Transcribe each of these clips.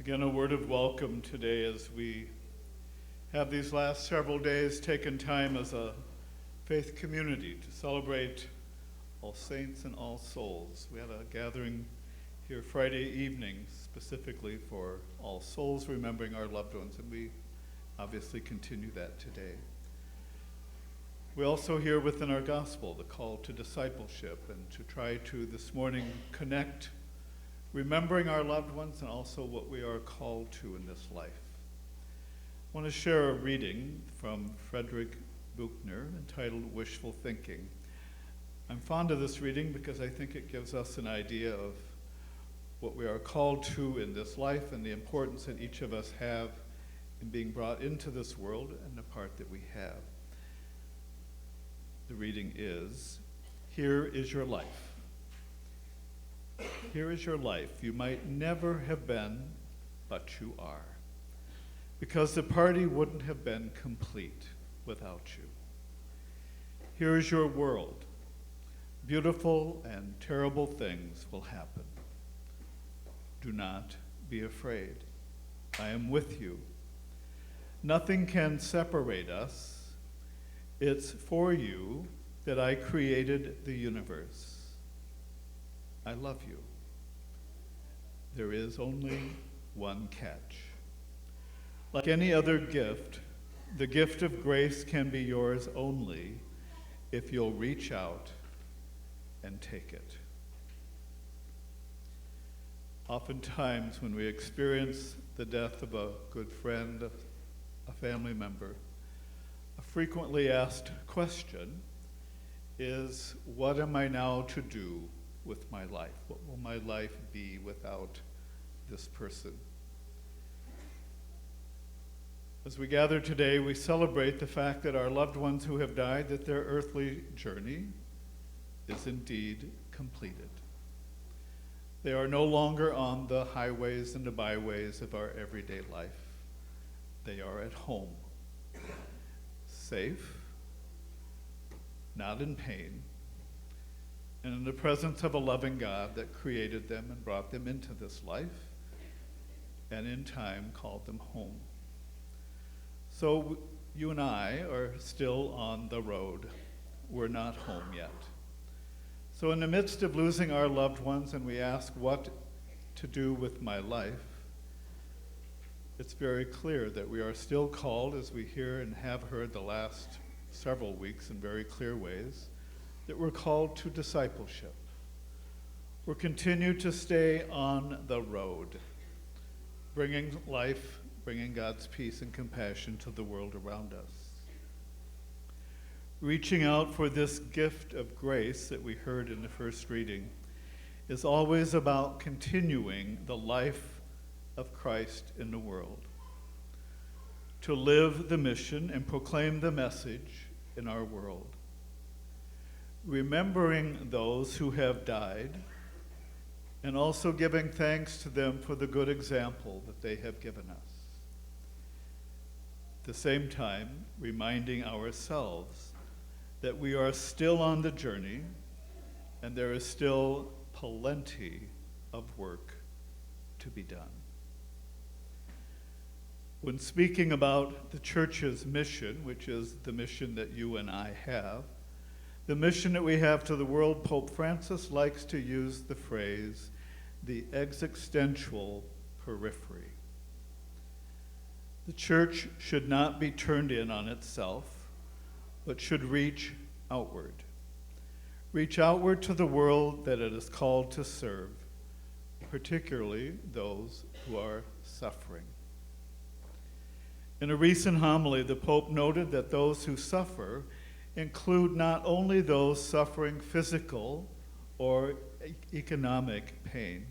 Again, a word of welcome today as we have these last several days taken time as a faith community to celebrate All Saints and All Souls. We had a gathering here Friday evening specifically for All Souls, remembering our loved ones, and we obviously continue that today. We also hear within our gospel the call to discipleship and to try to this morning connect remembering our loved ones and also what we are called to in this life. I want to share a reading from Frederick Buechner entitled Wishful Thinking. I'm fond of this reading because I think it gives us an idea of what we are called to in this life and the importance that each of us have in being brought into this world and the part that we have. The reading is, "Here is your life. Here is your life. You might never have been, but you are. Because the party wouldn't have been complete without you. Here is your world. Beautiful and terrible things will happen. Do not be afraid. I am with you. Nothing can separate us. It's for you that I created the universe. I love you. There is only one catch. Like any other gift, the gift of grace can be yours only if you'll reach out and take it." Oftentimes, when we experience the death of a good friend, a family member, a frequently asked question is, what am I now to do with my life? What will my life be without this person? As we gather today, we celebrate the fact that our loved ones who have died, that their earthly journey is indeed completed. They are no longer on the highways and the byways of our everyday life. They are at home, safe, not in pain, and in the presence of a loving God that created them and brought them into this life, and in time called them home. So you and I are still on the road. We're not home yet. So in the midst of losing our loved ones, and we ask what to do with my life, it's very clear that we are still called, as we hear and have heard the last several weeks in very clear ways, that we're called to discipleship. We're continued to stay on the road, bringing life, bringing God's peace and compassion to the world around us. Reaching out for this gift of grace that we heard in the first reading is always about continuing the life of Christ in the world, to live the mission and proclaim the message in our world, remembering those who have died, and also giving thanks to them for the good example that they have given us. At the same time, reminding ourselves that we are still on the journey and there is still plenty of work to be done. When speaking about the church's mission, which is the mission that you and I have, the mission that we have to the world, Pope Francis likes to use the phrase, the existential periphery. The church should not be turned in on itself, but should reach outward. Reach outward to the world that it is called to serve, particularly those who are suffering. In a recent homily, the Pope noted that those who suffer include not only those suffering physical or economic pain,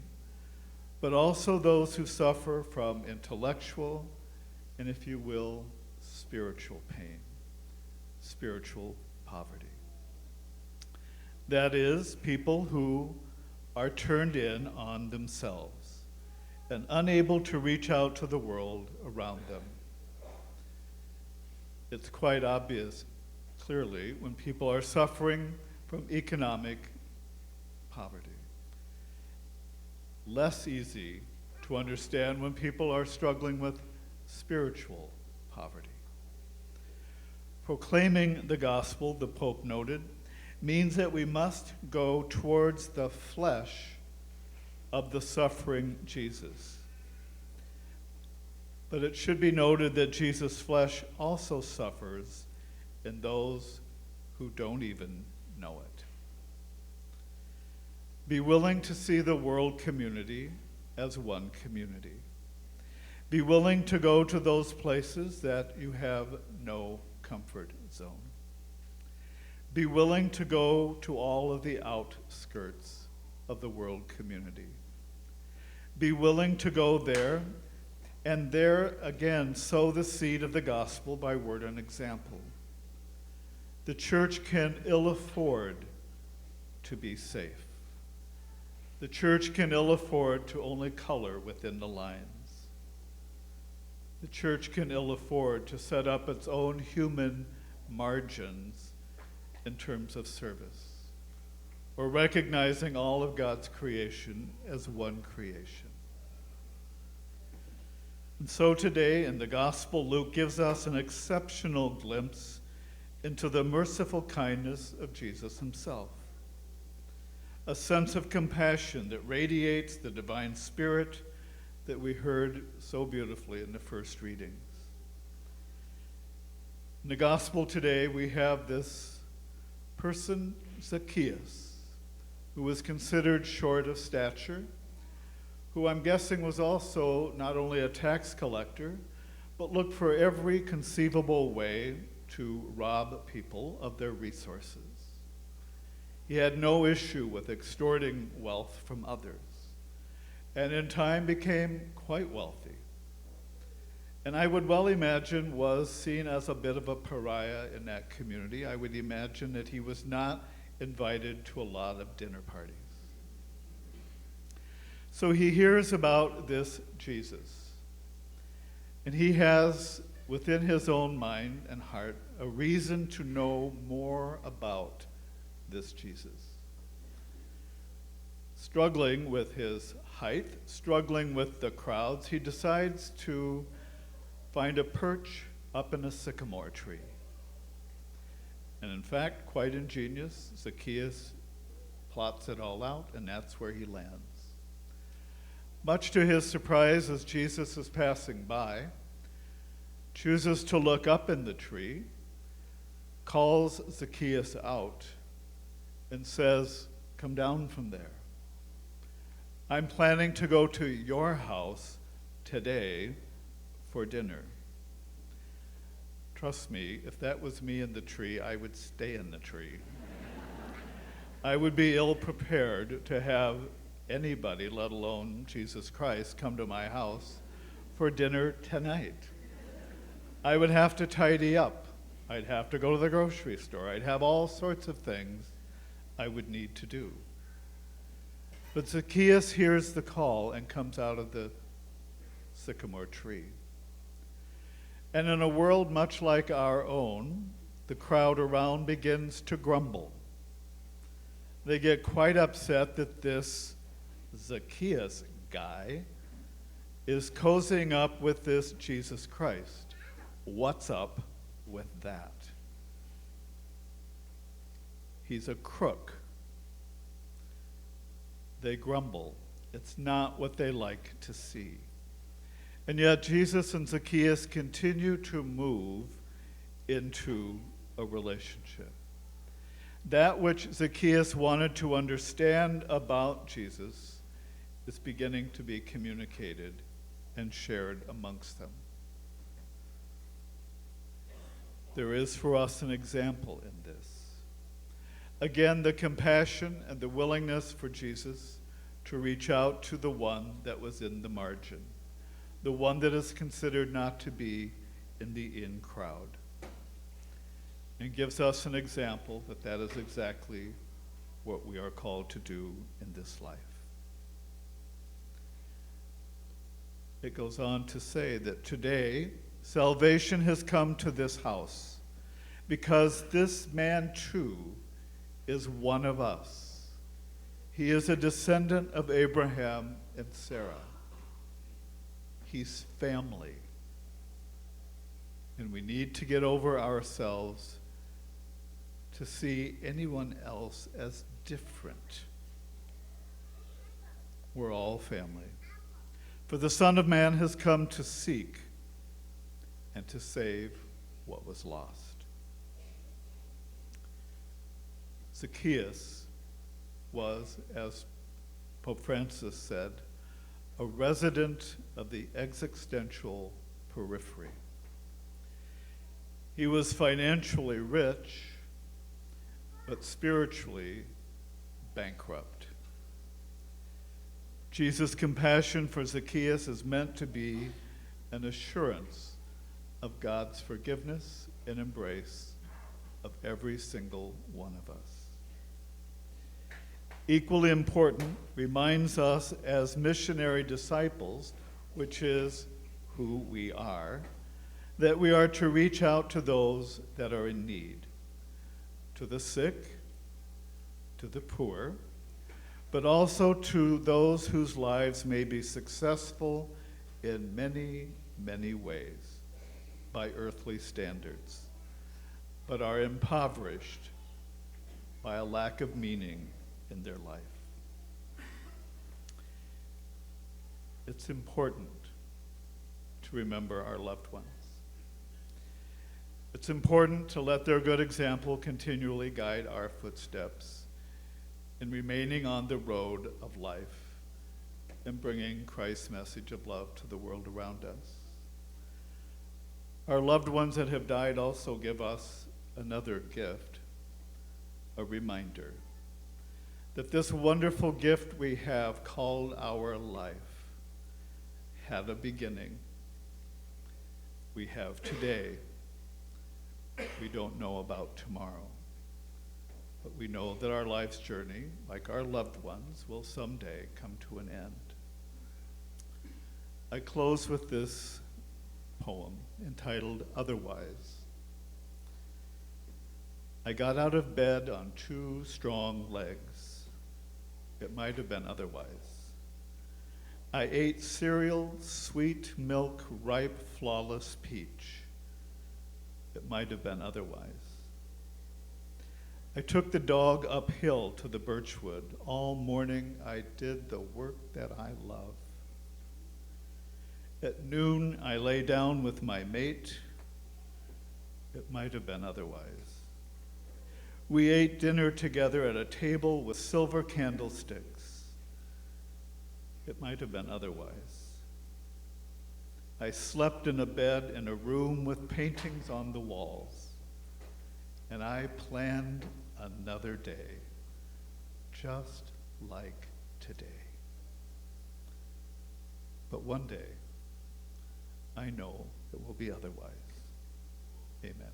but also those who suffer from intellectual and, if you will, spiritual pain, spiritual poverty. That is, people who are turned in on themselves and unable to reach out to the world around them. It's quite obvious, clearly, when people are suffering from economic poverty. Less easy to understand when people are struggling with spiritual poverty. Proclaiming the gospel, the Pope noted, means that we must go towards the flesh of the suffering Jesus. But it should be noted that Jesus' flesh also suffers in those who don't even know it. Be willing to see the world community as one community. Be willing to go to those places that you have no comfort zone. Be willing to go to all of the outskirts of the world community. Be willing to go there, and there again sow the seed of the gospel by word and example. The church can ill afford to be safe. The church can ill afford to only color within the lines. The church can ill afford to set up its own human margins in terms of service, or recognizing all of God's creation as one creation. And so today in the gospel, Luke gives us an exceptional glimpse into the merciful kindness of Jesus himself. A sense of compassion that radiates the divine spirit that we heard so beautifully in the first readings. In the gospel today, we have this person, Zacchaeus, who was considered short of stature, who I'm guessing was also not only a tax collector, but looked for every conceivable way to rob people of their resources. He had no issue with extorting wealth from others, and in time became quite wealthy. And I would well imagine was seen as a bit of a pariah in that community. I would imagine that he was not invited to a lot of dinner parties. So he hears about this Jesus, and he has within his own mind and heart a reason to know more about this Jesus. Struggling with his height, struggling with the crowds, he decides to find a perch up in a sycamore tree. And in fact, quite ingenious, Zacchaeus plots it all out, and that's where he lands. Much to his surprise, as Jesus is passing by, chooses to look up in the tree, calls Zacchaeus out, and says, "Come down from there. I'm planning to go to your house today for dinner." Trust me, if that was me in the tree, I would stay in the tree. I would be ill prepared to have anybody, let alone Jesus Christ, come to my house for dinner tonight. I would have to tidy up. I'd have to go to the grocery store. I'd have all sorts of things I would need to do. But Zacchaeus hears the call and comes out of the sycamore tree. And in a world much like our own, the crowd around begins to grumble. They get quite upset that this Zacchaeus guy is cozying up with this Jesus Christ. What's up with that? He's a crook. They grumble. It's not what they like to see. And yet Jesus and Zacchaeus continue to move into a relationship. That which Zacchaeus wanted to understand about Jesus is beginning to be communicated and shared amongst them. There is for us an example in this. Again, the compassion and the willingness for Jesus to reach out to the one that was in the margin, the one that is considered not to be in the in crowd, and gives us an example that that is exactly what we are called to do in this life. It goes on to say that today, salvation has come to this house because this man too is one of us. He is a descendant of Abraham and Sarah. He's family. And we need to get over ourselves to see anyone else as different. We're all family. For the Son of Man has come to seek and to save what was lost. Zacchaeus was, as Pope Francis said, a resident of the existential periphery. He was financially rich, but spiritually bankrupt. Jesus' compassion for Zacchaeus is meant to be an assurance of God's forgiveness and embrace of every single one of us. Equally important, reminds us as missionary disciples, which is who we are, that we are to reach out to those that are in need, to the sick, to the poor, but also to those whose lives may be successful in many, many ways by earthly standards, but are impoverished by a lack of meaning in their life. It's important to remember our loved ones. It's important to let their good example continually guide our footsteps in remaining on the road of life and bringing Christ's message of love to the world around us. Our loved ones that have died also give us another gift, a reminder that this wonderful gift we have called our life had a beginning. We have today. We don't know about tomorrow. But we know that our life's journey, like our loved ones, will someday come to an end. I close with this poem entitled Otherwise. I got out of bed on 2 strong legs. It might have been otherwise. I ate cereal, sweet milk, ripe, flawless peach. It might have been otherwise. I took the dog uphill to the birchwood. All morning I did the work that I love. At noon I lay down with my mate. It might have been otherwise. We ate dinner together at a table with silver candlesticks. It might have been otherwise. I slept in a bed in a room with paintings on the walls, and I planned another day, just like today. But one day, I know it will be otherwise. Amen.